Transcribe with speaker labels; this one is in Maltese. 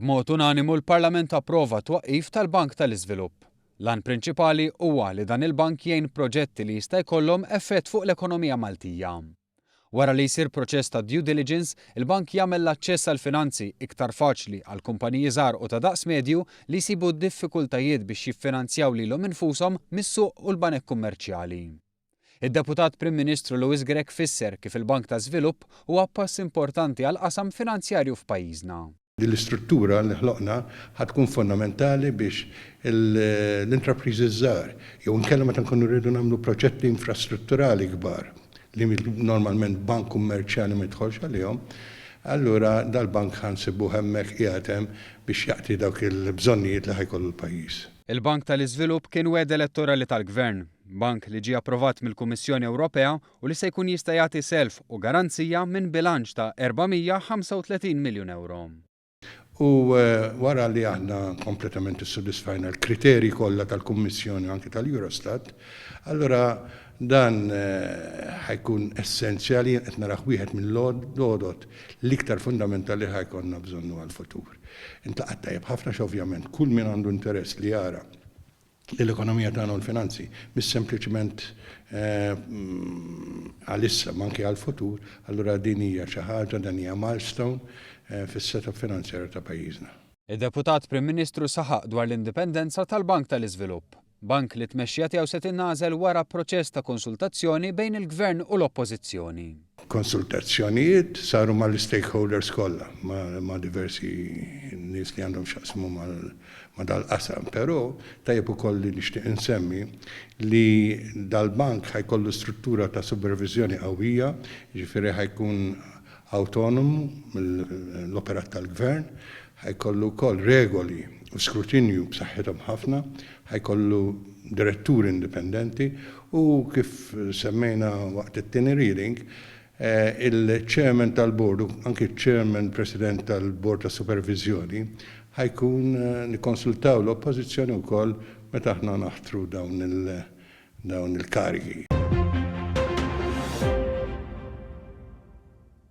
Speaker 1: B'mod unanimu l-Parlament approva twaqqif tal-Bank tal-Iżvilupp. L-għan prinċipali huwa li dan il-bank jgħin proġetti li jista' jkollhom effett fuq l-ekonomija Maltija. Wara li jsir proċess ta' due diligence, il-bank jagħmel l-aċċess għal finanzi iktar faċli għal kumpaniji żgħar u ta' daqs medju li jsibu diffikultajiet biex jiffinanzjaw lilhom infushom mis-suq u l-banek kummerċjali. Id-Deputat Prim Ministru Lewis Grech fisser kif il-Bank ta' Żvilupp huwa pass importanti għal qasam finanzjarju f'pajjiżna.
Speaker 2: L-istruttura li ħloqna ħatkun fondamentali biex l-intrapriżi żgħar jew inkella meta nkunu rridu nagħmlu proġetti infrastrutturali kbar li normalment bank kummerċjali ma jidħolx għalihom, allura dal-bank ħansibu hemmhekk qiegħed hemm biex jagħti dawk il-bżonnijiet li ħajkollu l-pajjiż.
Speaker 1: Il-Bank tal-Iżvilupp kien wegħed elettorali tal-Gvern, bank li ġie approvat mill-Kummissjoni Ewropea u li se jkun jista' jagħti self u garanzija minn bilanċ ta' 435 miljun euro.
Speaker 2: U wara li aħna kompletament issodisfajna l-kriterji kollha tal-Kummissjoni anke tal-Eurostat, allura dan ħajkun essenzjali qed naraw wieħed mill-għodot l-iktar fundamentali ħajkonna bżonnu għall-futur. Intlaqat tajjeb ħafna x'ovvjament kull min għandu interess li jara l-ekonomija tagħna u l-finanzi mhix sempliċement għalissa ma anke għall-futur, allura din hija xi ħaġa dan hija milestone fis-setup finanzjarju ta' pajjiżna.
Speaker 1: Id-Deputat Prim Ministru saħaq dwar l-indipendenza tal-Bank tal-Iżvilupp. Bank li tmexxija tiegħu se tinnażel wara proċess ta' konsultazzjoni bejn il-Gvern u l-Oppożizzjoni.
Speaker 2: Konsultazzjonijiet saru mal-stakeholders kollha, ma' diversi nies li għandhom x'aqsmu ma' dal-qasam, però tajjeb ukoll li nixtieq insemmi li dal-bank ħajkollu struttura ta' supervizjoni qawwija, jiġifieri ħajkun autonomu mill-operat tal-Gvern, ħajkollu wkoll regoli u skrutinju b'saħħithom ħafna, ħajkollu diretturi indipendenti u kif semmejna waqt it-tieni reading, il-chairman tal-board u anke il-chairman president tal-board ta' supervizjoni ħajkun nikkonsultaw l-oppożizzjoni wkoll meta aħna naħtru dawn il-karigi.